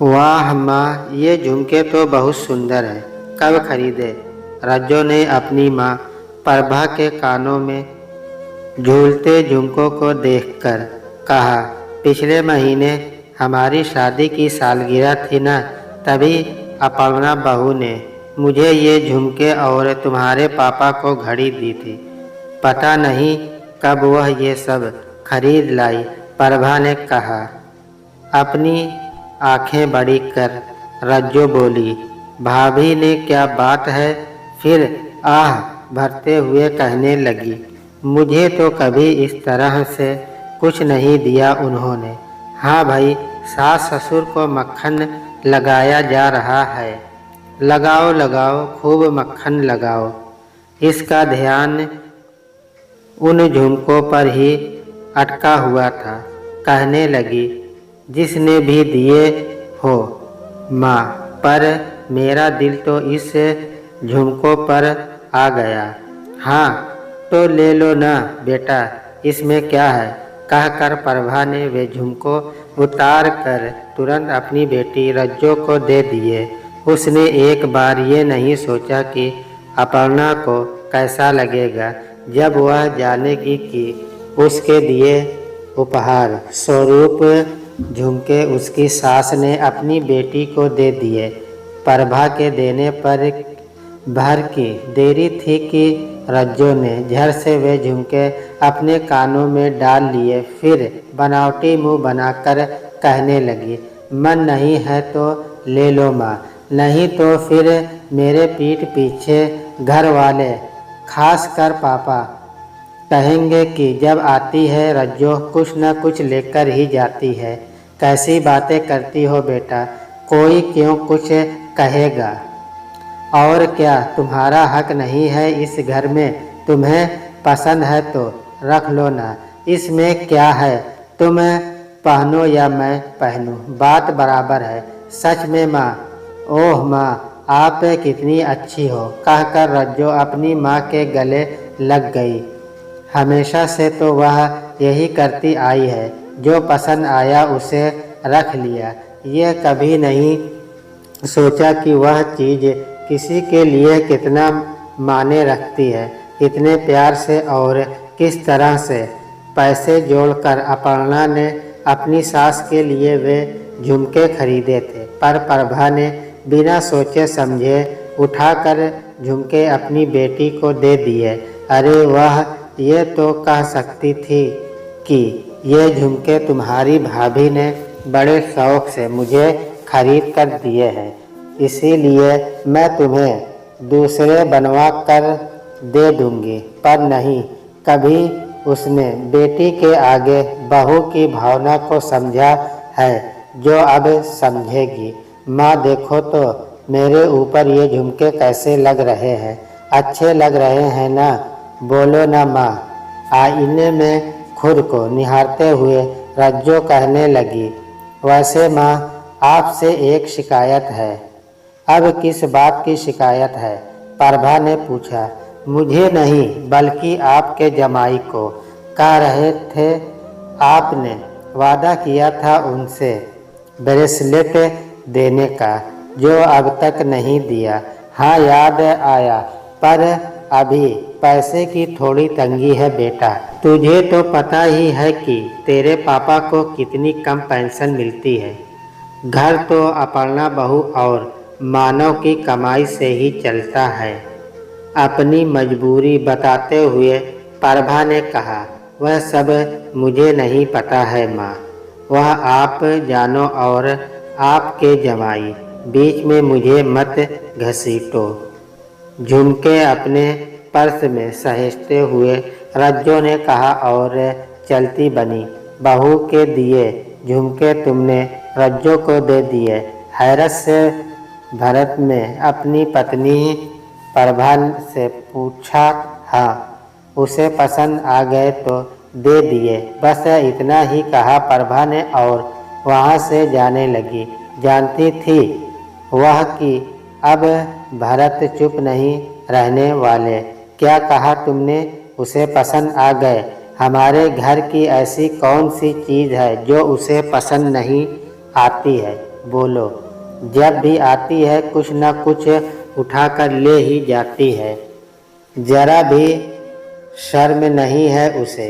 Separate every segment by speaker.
Speaker 1: वाह माँ, ये झुमके तो बहुत सुंदर है। कब खरीदे? रज्जो ने अपनी माँ प्रभा के कानों में झूलते झुमकों को देखकर कहा। पिछले महीने हमारी शादी की सालगिरह थी ना, तभी अपर्णा बहू ने मुझे ये झुमके और तुम्हारे पापा को घड़ी दी थी। पता नहीं कब वह ये सब खरीद लाई, प्रभा ने कहा। अपनी आंखें बड़ी कर रज्जो बोली। भाभी ने क्या बात है? फिर आह भरते हुए कहने लगी, मुझे तो कभी इस तरह से कुछ नहीं दिया उन्होंने। हाँ भाई, सास ससुर को मक्खन लगाया जा रहा है। लगाओ लगाओ, खूब मक्खन लगाओ। इसका ध्यान उन झुमकों पर ही अटका हुआ था। कहने लगी, जिसने भी दिए हो माँ, पर मेरा दिल तो इस झुमकों पर आ गया। हाँ तो ले लो ना बेटा, इसमें क्या है? कहकर प्रभा ने वे झुमको उतार कर तुरंत अपनी बेटी रज्जो को दे दिए। उसने एक बार ये नहीं सोचा कि अपर्णा को कैसा लगेगा जब वह जानेगी कि उसके दिए उपहार स्वरूप झुमके उसकी सास ने अपनी बेटी को दे दिए। प्रभा के देने पर भर की देरी थी कि रज्जो ने झट से वे झुमके अपने कानों में डाल लिए। फिर बनावटी मुंह बनाकर कहने लगी, मन नहीं है तो ले लो माँ, नहीं तो फिर मेरे पीठ पीछे घर वाले, खास कर पापा, कहेंगे कि जब आती है रज्जो कुछ न कुछ लेकर ही जाती है। कैसी बातें करती हो बेटा, कोई क्यों कुछ कहेगा? और क्या तुम्हारा हक नहीं है इस घर में? तुम्हें पसंद है तो रख लो ना, इसमें क्या है? तुम पहनो या मैं पहनूं, बात बराबर है। सच में माँ, ओह माँ, आप कितनी अच्छी हो। कहकर रज्जो अपनी माँ के गले लग गई। हमेशा से तो वह यही करती आई है, जो पसंद आया उसे रख लिया। यह कभी नहीं सोचा कि वह चीज़ किसी के लिए कितना मायने रखती है। इतने प्यार से और किस तरह से पैसे जोड़कर अपर्णा ने अपनी सास के लिए वे झुमके खरीदे थे, पर प्रभा ने बिना सोचे समझे उठाकर झुमके अपनी बेटी को दे दिए। अरे वाह, ये तो कह सकती थी कि ये झुमके तुम्हारी भाभी ने बड़े शौक से मुझे खरीद कर दिए हैं, इसीलिए मैं तुम्हें दूसरे बनवा कर दे दूंगी। पर नहीं, कभी उसने बेटी के आगे बहू की भावना को समझा है जो अब समझेगी। माँ देखो तो मेरे ऊपर ये झुमके कैसे लग रहे हैं, अच्छे लग रहे हैं ना? बोलो ना माँ। आईने में खुद को निहारते हुए रज्जो कहने लगी, वैसे माँ आपसे एक शिकायत है। अब किस बात की शिकायत है? प्रभा ने पूछा। मुझे नहीं बल्कि आपके जमाई को। कह रहे थे आपने वादा किया था उनसे ब्रेसलेट देने का, जो अब तक नहीं दिया। हाँ याद आया, पर अभी पैसे की थोड़ी तंगी है बेटा। तुझे तो पता ही है कि तेरे पापा को कितनी कम पेंशन मिलती है। घर तो अपर्णा बहू और मानव की कमाई से ही चलता है। अपनी मजबूरी बताते हुए प्रभा ने कहा, वह सब मुझे नहीं पता है माँ, वह आप जानो और आपके जमाई, बीच में मुझे मत घसीटो। झुमके अपने पर्स में सहेजते हुए रज्जो ने कहा और चलती बनी। बहू के दिए झुमके तुमने रज्जो को दे दिए? हैरत से भरत ने अपनी पत्नी प्रभा से पूछा। हाँ, उसे पसंद आ गए तो दे दिए, बस इतना ही कहा प्रभा ने और वहाँ से जाने लगी। जानती थी वह कि अब भरत चुप नहीं रहने वाले। क्या कहा तुमने? उसे पसंद आ गए? हमारे घर की ऐसी कौन सी चीज़ है जो उसे पसंद नहीं आती है? बोलो। जब भी आती है कुछ न कुछ उठाकर ले ही जाती है, जरा भी शर्म नहीं है उसे।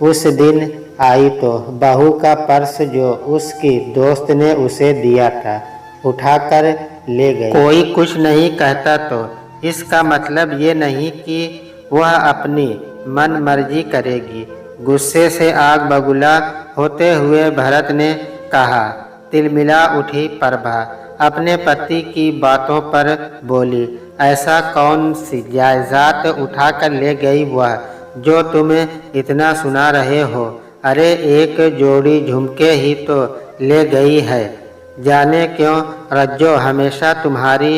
Speaker 1: उस दिन आई तो बहू का पर्स जो उसकी दोस्त ने उसे दिया था उठाकर ले गई। कोई कुछ नहीं कहता तो इसका मतलब ये नहीं कि वह अपनी मन मर्जी करेगी। गुस्से से आग बबूला होते हुए भरत ने कहा। तिलमिला उठी प्रभा अपने पति की बातों पर बोली, ऐसा कौन सी जायदाद उठाकर ले गई वह जो तुम इतना सुना रहे हो? अरे एक जोड़ी झुमके ही तो ले गई है। जाने क्यों रज्जो हमेशा तुम्हारी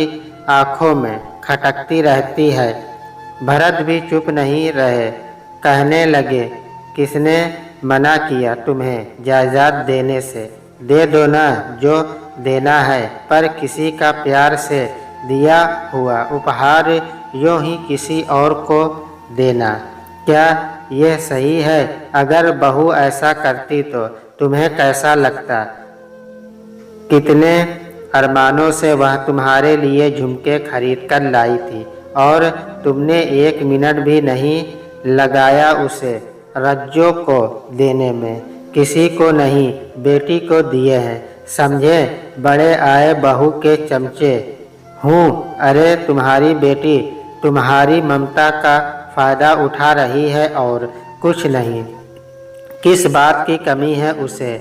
Speaker 1: आंखों में खटकती रहती है। भरत भी चुप नहीं रहे, कहने लगे, किसने मना किया तुम्हें जायदाद देने से? दे दो ना जो देना है, पर किसी का प्यार से दिया हुआ उपहार यूं ही किसी और को देना, क्या यह सही है? अगर बहू ऐसा करती तो तुम्हें कैसा लगता? कितने अरमानों से वह तुम्हारे लिए झुमके खरीद कर लाई थी और तुमने एक मिनट भी नहीं लगाया उसे रज्जो को देने में। किसी को नहीं, बेटी को दिए हैं, समझे? बड़े आए बहू के चमचे हूँ। अरे तुम्हारी बेटी तुम्हारी ममता का फायदा उठा रही है और कुछ नहीं। किस बात की कमी है उसे?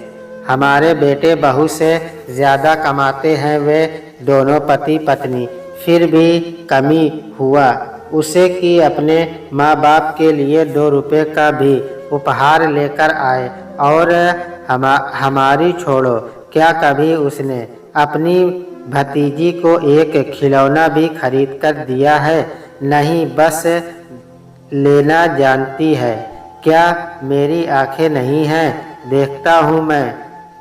Speaker 1: हमारे बेटे बहू से ज़्यादा कमाते हैं वे दोनों पति पत्नी, फिर भी कमी हुआ उसे कि अपने माँ बाप के लिए 2 रुपये का भी उपहार लेकर आए। और हमारी छोड़ो, क्या कभी उसने अपनी भतीजी को एक खिलौना भी खरीद कर दिया है? नहीं, बस लेना जानती है। क्या मेरी आंखें नहीं हैं? देखता हूँ मैं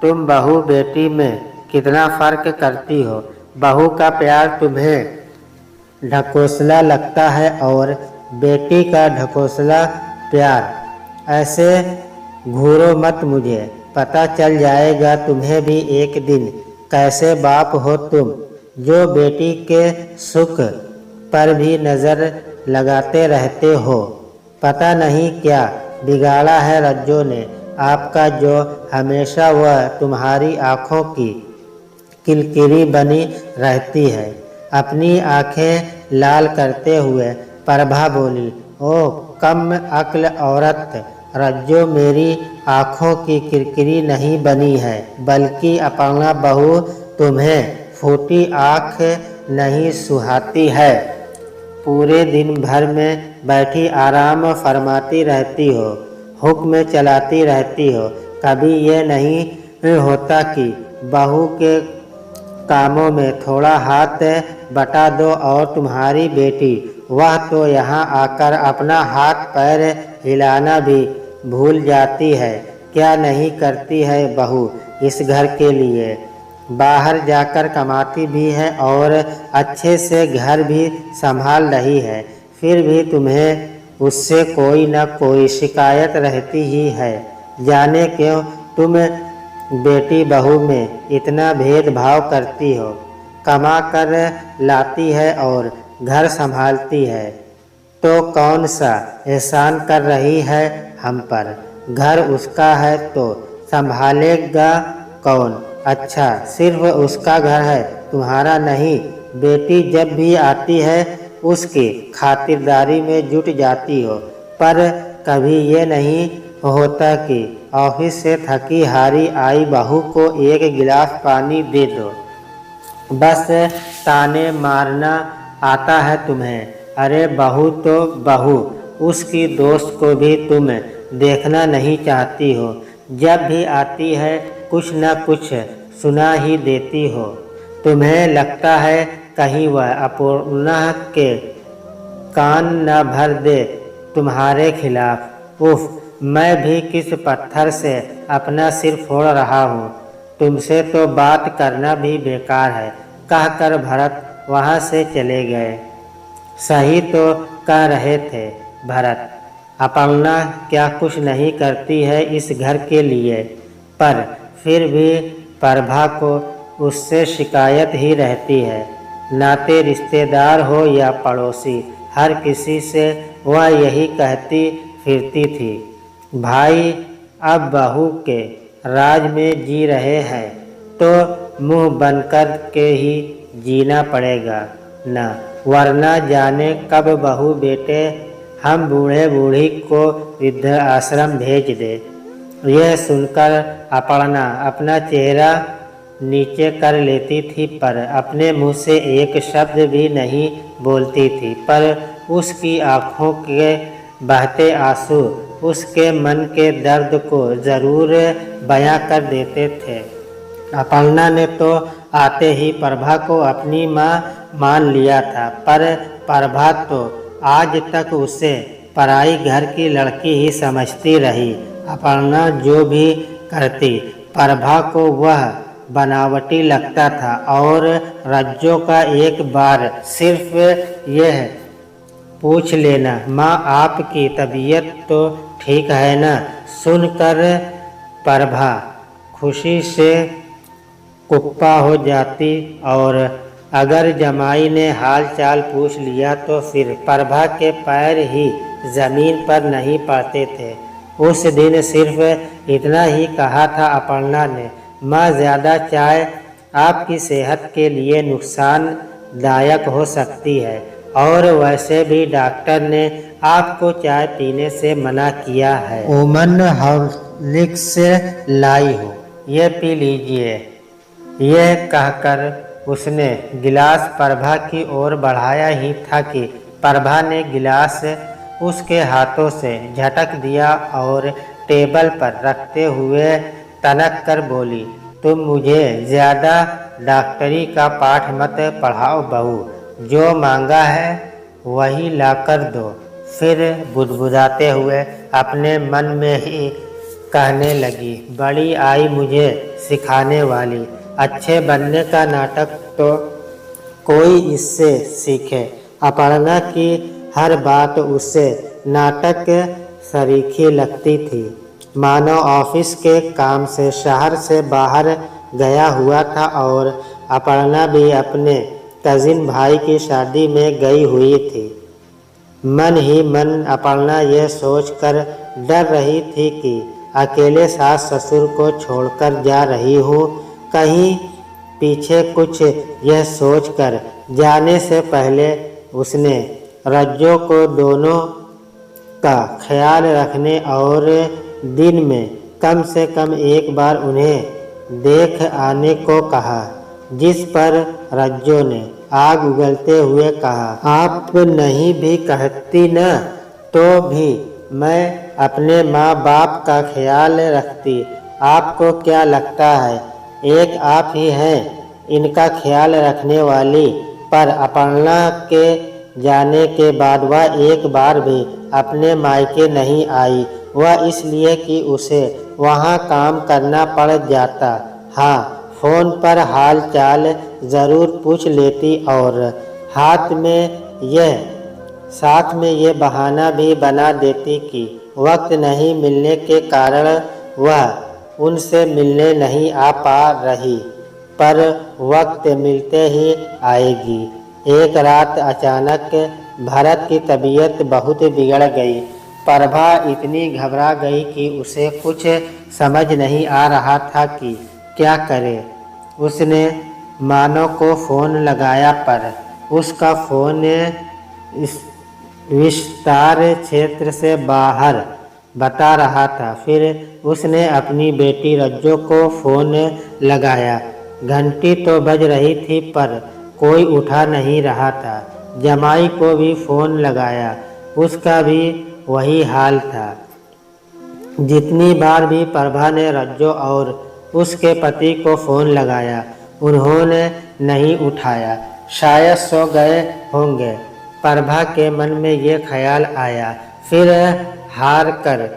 Speaker 1: तुम बहू बेटी में कितना फ़र्क करती हो। बहू का प्यार तुम्हें ढकोसला लगता है और बेटी का ढकोसला प्यार। ऐसे घूरो मत, मुझे पता चल जाएगा तुम्हें भी एक दिन कैसे बाप हो तुम, जो बेटी के सुख पर भी नज़र लगाते रहते हो। पता नहीं क्या बिगाड़ा है रज्जो ने आपका, जो हमेशा वह तुम्हारी आँखों की किलकिरी बनी रहती है। अपनी आंखें लाल करते हुए प्रभा बोली, ओह कम अक्ल औरत, रज्जो मेरी आँखों की किरकिरी नहीं बनी है, बल्कि अपना बहू तुम्हें फूटी आँख नहीं सुहाती है। पूरे दिन भर में बैठी आराम फरमाती रहती हो, हुक्म चलाती रहती हो। कभी ये नहीं होता कि बहू के कामों में थोड़ा हाथ बटा दो। और तुम्हारी बेटी, वह तो यहाँ आकर अपना हाथ पैर हिलाना भी भूल जाती है। क्या नहीं करती है बहू इस घर के लिए? बाहर जाकर कमाती भी है और अच्छे से घर भी संभाल रही है, फिर भी तुम्हें उससे कोई न कोई शिकायत रहती ही है। जाने क्यों तुम बेटी बहू में इतना भेदभाव करती हो। कमा कर लाती है और घर संभालती है, तो कौन सा एहसान कर रही है हम पर? घर उसका है तो संभालेगा कौन? अच्छा, सिर्फ उसका घर है, तुम्हारा नहीं। बेटी जब भी आती है उसकी खातिरदारी में जुट जाती हो, पर कभी ये नहीं होता कि ऑफिस से थकी हारी आई बहू को एक गिलास पानी दे दो। बस ताने मारना आता है तुम्हें। अरे बहू तो बहू, उसकी दोस्त को भी तुम देखना नहीं चाहती हो। जब भी आती है कुछ न कुछ सुना ही देती हो। तुम्हें लगता है कहीं वह अपूर्णा के कान न भर दे तुम्हारे खिलाफ। उफ, मैं भी किस पत्थर से अपना सिर फोड़ रहा हूँ। तुमसे तो बात करना भी बेकार है, कहकर भरत वहाँ से चले गए। सही तो कह रहे थे भरत, अपर्णा क्या कुछ नहीं करती है इस घर के लिए, पर फिर भी प्रभा को उससे शिकायत ही रहती है। नाते रिश्तेदार हो या पड़ोसी, हर किसी से वह यही कहती फिरती थी, भाई अब बहू के राज में जी रहे हैं तो मुंह बनकर के ही जीना पड़ेगा ना, वरना जाने कब बहू बेटे हम बूढ़े बूढ़ी को वृद्ध आश्रम भेज दे। यह सुनकर अपर्णा अपना चेहरा नीचे कर लेती थी, पर अपने मुंह से एक शब्द भी नहीं बोलती थी। पर उसकी आँखों के बहते आंसू उसके मन के दर्द को जरूर बयां कर देते थे। अपर्णा ने तो आते ही प्रभा को अपनी माँ मान लिया था, पर प्रभा तो आज तक उसे पराई घर की लड़की ही समझती रही। अपर्णा जो भी करती प्रभा को वह बनावटी लगता था, और रज्जो का एक बार सिर्फ यह पूछ लेना, माँ आपकी तबीयत तो ठीक है ना, सुनकर प्रभा खुशी से कुप्पा हो जाती। और अगर जमाई ने हाल चाल पूछ लिया तो फिर प्रभा के पैर ही जमीन पर नहीं पड़ते थे। उस दिन सिर्फ इतना ही कहा था अपर्णा ने, माँ ज़्यादा चाय आपकी सेहत के लिए नुकसानदायक हो सकती है, और वैसे भी डॉक्टर ने आपको चाय पीने से मना किया है। ओमन हॉर्लिक्स लाई हो, ये पी लीजिए। यह कहकर उसने गिलास प्रभा की ओर बढ़ाया ही था कि प्रभा ने गिलास उसके हाथों से झटक दिया और टेबल पर रखते हुए तनक कर बोली, तुम मुझे ज़्यादा डॉक्टरी का पाठ मत पढ़ाओ बहू, जो मांगा है वही लाकर दो। फिर बुदबुदाते हुए अपने मन में ही कहने लगी, बड़ी आई मुझे सिखाने वाली, अच्छे बनने का नाटक तो कोई इससे सीखे। अपर्णा की हर बात उसे नाटक सरीखी लगती थी, मानो ऑफिस के काम से शहर से बाहर गया हुआ था और अपर्णा भी अपने कजिन भाई की शादी में गई हुई थी। मन ही मन अपर्णा यह सोचकर डर रही थी कि अकेले सास ससुर को छोड़कर जा रही हूँ, कहीं पीछे कुछ यह सोचकर जाने से पहले उसने रज्जो को दोनों का ख्याल रखने और दिन में कम से कम एक बार उन्हें देख आने को कहा, जिस पर रज्जो ने आग उगलते हुए कहा, आप नहीं भी कहती न तो भी मैं अपने माँ बाप का ख्याल रखती। आपको क्या लगता है एक आप ही हैं इनका ख्याल रखने वाली? पर अपर्णा के जाने के बाद वह एक बार भी अपने मायके नहीं आई, वह इसलिए कि उसे वहाँ काम करना पड़ जाता। हाँ, फ़ोन पर हाल चाल ज़रूर पूछ लेती और साथ में यह बहाना भी बना देती कि वक्त नहीं मिलने के कारण वह उनसे मिलने नहीं आ पा रही, पर वक्त मिलते ही आएगी। एक रात अचानक भरत की तबीयत बहुत बिगड़ गई। प्रभा इतनी घबरा गई कि उसे कुछ समझ नहीं आ रहा था कि क्या करे। उसने मानो को फ़ोन लगाया, पर उसका फ़ोन इस विस्तार क्षेत्र से बाहर बता रहा था। फिर उसने अपनी बेटी रज्जो को फ़ोन लगाया। घंटी तो बज रही थी पर कोई उठा नहीं रहा था। जमाई को भी फ़ोन लगाया, उसका भी वही हाल था। जितनी बार भी प्रभा ने रज्जो और उसके पति को फ़ोन लगाया, उन्होंने नहीं उठाया। शायद सो गए होंगे, प्रभा के मन में ये ख्याल आया। फिर हार कर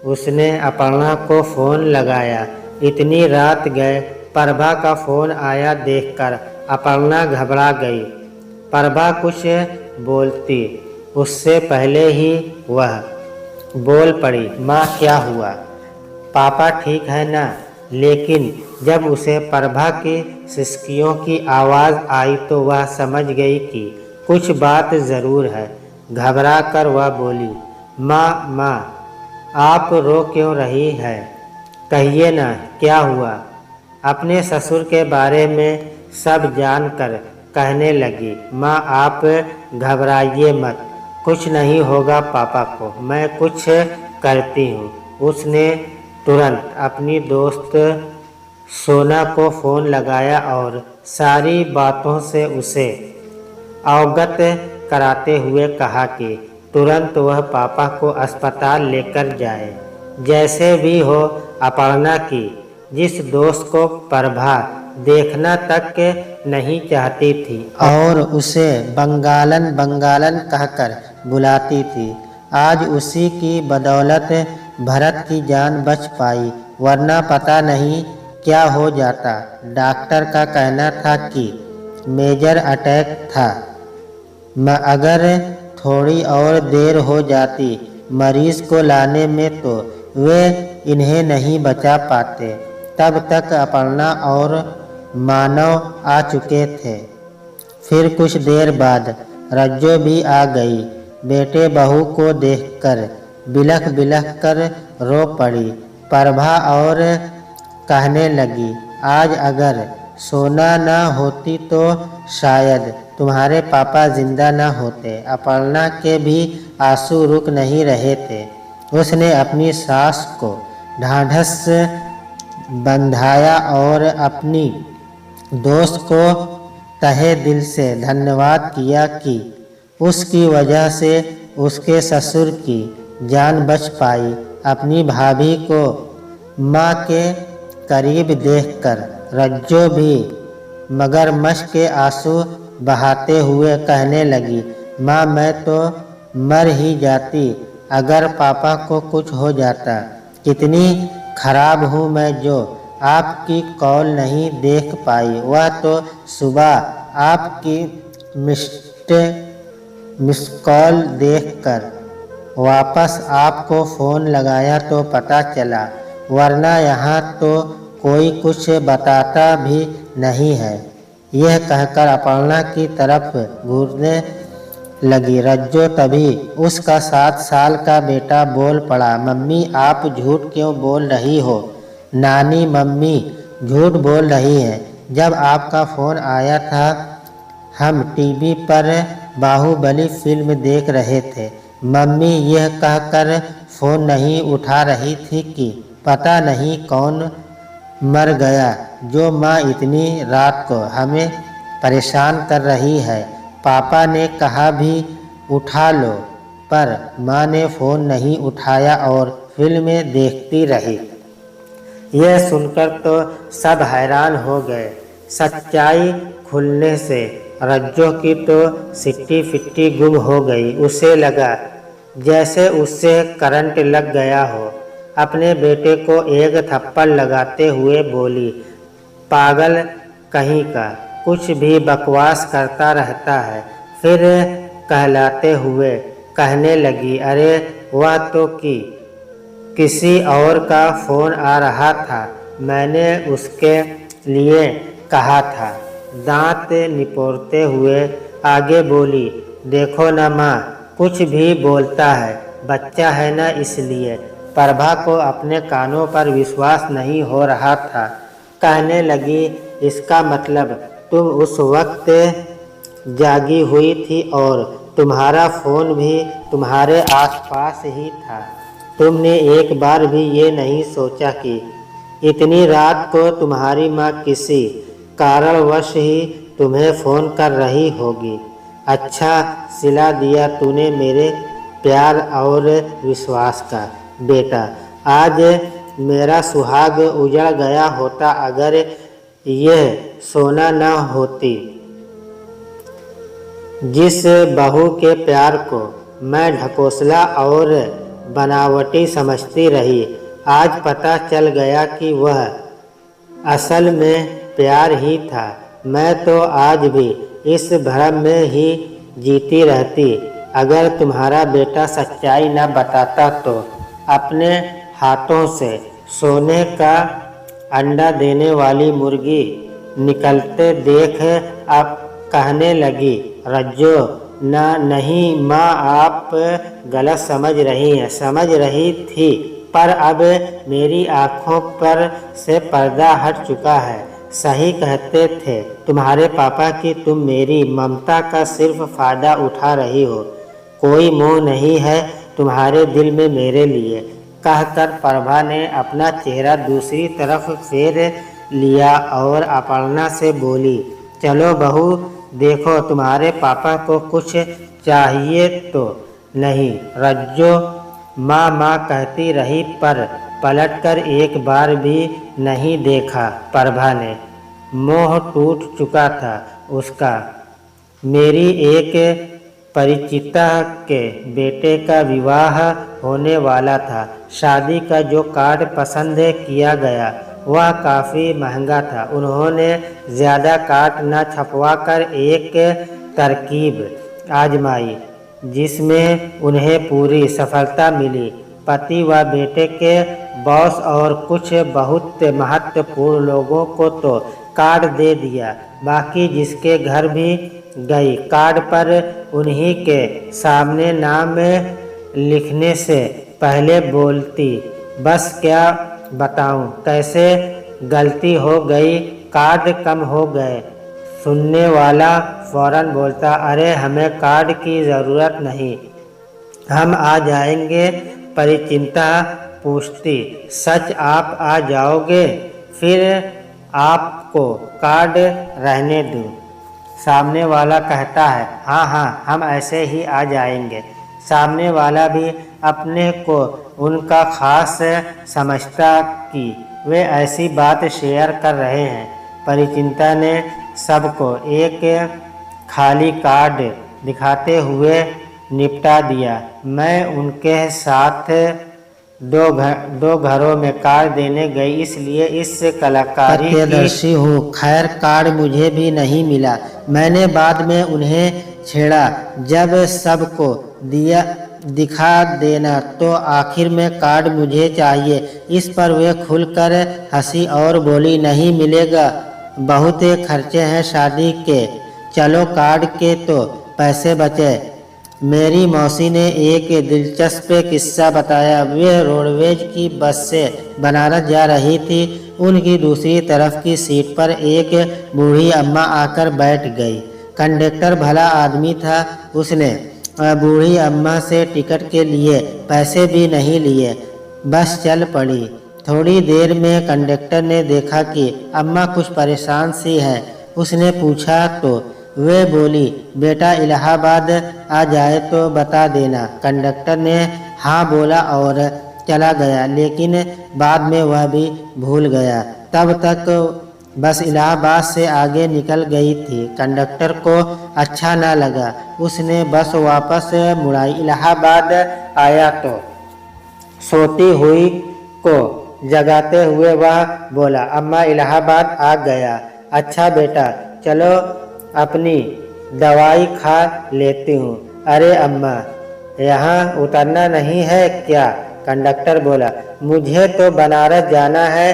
Speaker 1: उसने अपर्णा को फ़ोन लगाया। इतनी रात गए प्रभा का फ़ोन आया देखकर अपर्णा घबरा गई। प्रभा कुछ बोलती उससे पहले ही वह बोल पड़ी, माँ क्या हुआ? पापा ठीक है ना? लेकिन जब उसे प्रभा की सिसकियों की आवाज़ आई तो वह समझ गई कि कुछ बात ज़रूर है। घबरा कर वह बोली, माँ माँ, आप रो क्यों रही है? कहिए ना, क्या हुआ? अपने ससुर के बारे में सब जानकर कहने लगी, माँ आप घबराइए मत, कुछ नहीं होगा पापा को, मैं कुछ करती हूँ। उसने तुरंत अपनी दोस्त सोना को फ़ोन लगाया और सारी बातों से उसे अवगत कराते हुए कहा कि तुरंत वह पापा को अस्पताल लेकर जाए। जैसे भी हो अपर्णा की जिस दोस्त को प्रभा देखना तक नहीं चाहती थी और उसे बंगालन बंगालन कहकर बुलाती थी, आज उसी की बदौलत भरत की जान बच पाई, वरना पता नहीं क्या हो जाता। डॉक्टर का कहना था कि मेजर अटैक था, अगर थोड़ी और देर हो जाती मरीज को लाने में तो वे इन्हें नहीं बचा पाते। तब तक अपर्णा और मानव आ चुके थे। फिर कुछ देर बाद रज्जो भी आ गई। बेटे बहू को देखकर बिलख बिलख कर रो पड़ी प्रभा और कहने लगी, आज अगर सोना न होती तो शायद तुम्हारे पापा जिंदा न होते। अपर्णा के भी आंसू रुक नहीं रहे थे। उसने अपनी सास को ढाढ़स बंधाया और अपनी दोस्त को तहे दिल से धन्यवाद किया कि उसकी वजह से उसके ससुर की जान बच पाई। अपनी भाभी को माँ के करीब देखकर रज्जो भी मगरमच्छ के आंसू बहाते हुए कहने लगी, माँ मैं तो मर ही जाती अगर पापा को कुछ हो जाता। कितनी खराब हूँ मैं जो आपकी कॉल नहीं देख पाई। वह तो सुबह आपकी मिस कॉल देखकर वापस आपको फ़ोन लगाया तो पता चला, वरना यहाँ तो कोई कुछ बताता भी नहीं है। यह कहकर अपर्णा की तरफ घूरने लगी। रज्जो तभी उसका 7 साल का बेटा बोल पड़ा, मम्मी आप झूठ क्यों बोल रही हो? नानी मम्मी झूठ बोल रही है। जब आपका फ़ोन आया था हम टीवी पर बाहुबली फिल्म देख रहे थे। मम्मी यह कहकर फ़ोन नहीं उठा रही थी कि पता नहीं कौन मर गया जो माँ इतनी रात को हमें परेशान कर रही है। पापा ने कहा भी उठा लो, पर माँ ने फ़ोन नहीं उठाया और फिल्में देखती रही। यह सुनकर तो सब हैरान हो गए। सच्चाई खुलने से रज्जो की तो सिट्टी फिट्टी गुम हो गई। उसे लगा जैसे उससे करंट लग गया हो। अपने बेटे को एक थप्पड़ लगाते हुए बोली, पागल कहीं का, कुछ भी बकवास करता रहता है। फिर कहलाते हुए कहने लगी, अरे वह तो किसी और का फ़ोन आ रहा था, मैंने उसके लिए कहा था। दांत निपोरते हुए आगे बोली, देखो ना माँ, कुछ भी बोलता है, बच्चा है ना इसलिए। प्रभा को अपने कानों पर विश्वास नहीं हो रहा था। कहने लगी, इसका मतलब तुम उस वक्त जागी हुई थी और तुम्हारा फ़ोन भी तुम्हारे आसपास ही था। तुमने एक बार भी ये नहीं सोचा कि इतनी रात को तुम्हारी माँ किसी कारणवश ही तुम्हें फ़ोन कर रही होगी। अच्छा सिला दिया तूने मेरे प्यार और विश्वास का बेटा। आज मेरा सुहाग उजड़ गया होता अगर यह सोना न होती जिस बहू के प्यार को मैं ढकोसला और बनावटी समझती रही। आज पता चल गया कि वह असल में प्यार ही था। मैं तो आज भी इस भ्रम में ही जीती रहती। अगर तुम्हारा बेटा सच्चाई न बताता तो अपने हाथों से सोने का अंडा देने वाली मुर्गी निकलते देख अब कहने लगी, रज्जो नहीं माँ, आप गलत समझ रही हैं। समझ रही थी, पर अब मेरी आँखों पर से पर्दा हट चुका है। सही कहते थे तुम्हारे पापा कि तुम मेरी ममता का सिर्फ फ़ायदा उठा रही हो, कोई मोह नहीं है तुम्हारे दिल में मेरे लिए। कहकर प्रभा ने अपना चेहरा दूसरी तरफ फेर लिया और अपर्णा से बोली, चलो बहू, देखो तुम्हारे पापा को कुछ चाहिए तो नहीं। रज्जो माँ माँ कहती रही, पर पलटकर एक बार भी नहीं देखा। प्रभा ने मोह टूट चुका था उसका। मेरी एक परिचिता के बेटे का विवाह होने वाला था। शादी का जो कार्ड पसंद किया गया वह काफ़ी महंगा था। उन्होंने ज़्यादा कार्ड न छपवाकर एक तरकीब आजमाई जिसमें उन्हें पूरी सफलता मिली। पति व बेटे के बॉस और कुछ बहुत महत्वपूर्ण लोगों को तो कार्ड दे दिया, बाकी जिसके घर भी गई कार्ड पर उन्हीं के सामने नाम लिखने से पहले बोलती, बस क्या बताऊं कैसे गलती हो गई, कार्ड कम हो गए। सुनने वाला फौरन बोलता, अरे हमें कार्ड की ज़रूरत नहीं, हम आ जाएंगे। परिचिता पूछती, सच आप आ जाओगे? फिर आपको कार्ड रहने दूं? सामने वाला कहता है, हाँ हाँ, हम ऐसे ही आ जाएंगे। सामने वाला भी अपने को उनका खास समझता कि वे ऐसी बात शेयर कर रहे हैं। परिचिता ने सबको एक खाली कार्ड दिखाते हुए निपटा दिया। मैं उनके साथ दो घरों में कार्ड देने गई, इसलिए इस कलाकारी की हूँ। खैर कार्ड मुझे भी नहीं मिला। मैंने बाद में उन्हें छेड़ा, जब सबको दिखा देना तो आखिर में कार्ड मुझे चाहिए। इस पर वे खुलकर हंसी और बोली, नहीं मिलेगा, बहुत खर्चे हैं शादी के, चलो कार्ड के तो पैसे बचे। मेरी मौसी ने एक दिलचस्प किस्सा बताया। वे रोडवेज की बस से बनारस जा रही थी। उनकी दूसरी तरफ की सीट पर एक बूढ़ी अम्मा आकर बैठ गई। कंडक्टर भला आदमी था, उसने बूढ़ी अम्मा से टिकट के लिए पैसे भी नहीं लिए, बस चल पड़ी। थोड़ी देर में कंडक्टर ने देखा कि अम्मा कुछ परेशान सी है। उसने पूछा तो वे बोली, बेटा इलाहाबाद आ जाए तो बता देना। कंडक्टर ने हाँ बोला और चला गया, लेकिन बाद में वह भी भूल गया। तब तक बस इलाहाबाद से आगे निकल गई थी। कंडक्टर को अच्छा न लगा, उसने बस वापस मुड़ाई। इलाहाबाद आया तो सोती हुई को जगाते हुए वह बोला, अम्मा इलाहाबाद आ गया। अच्छा बेटा, चलो अपनी दवाई खा लेती हूँ। अरे अम्मा, यहाँ उतरना नहीं है क्या? कंडक्टर बोला, मुझे तो बनारस जाना है।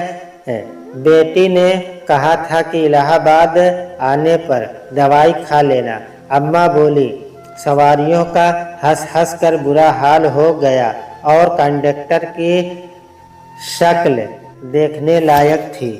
Speaker 1: बेटी ने कहा था कि इलाहाबाद आने पर दवाई खा लेना। अम्मा बोली। सवारियों का हंस हंस कर बुरा हाल हो गया और कंडक्टर की शक्ल देखने लायक थी।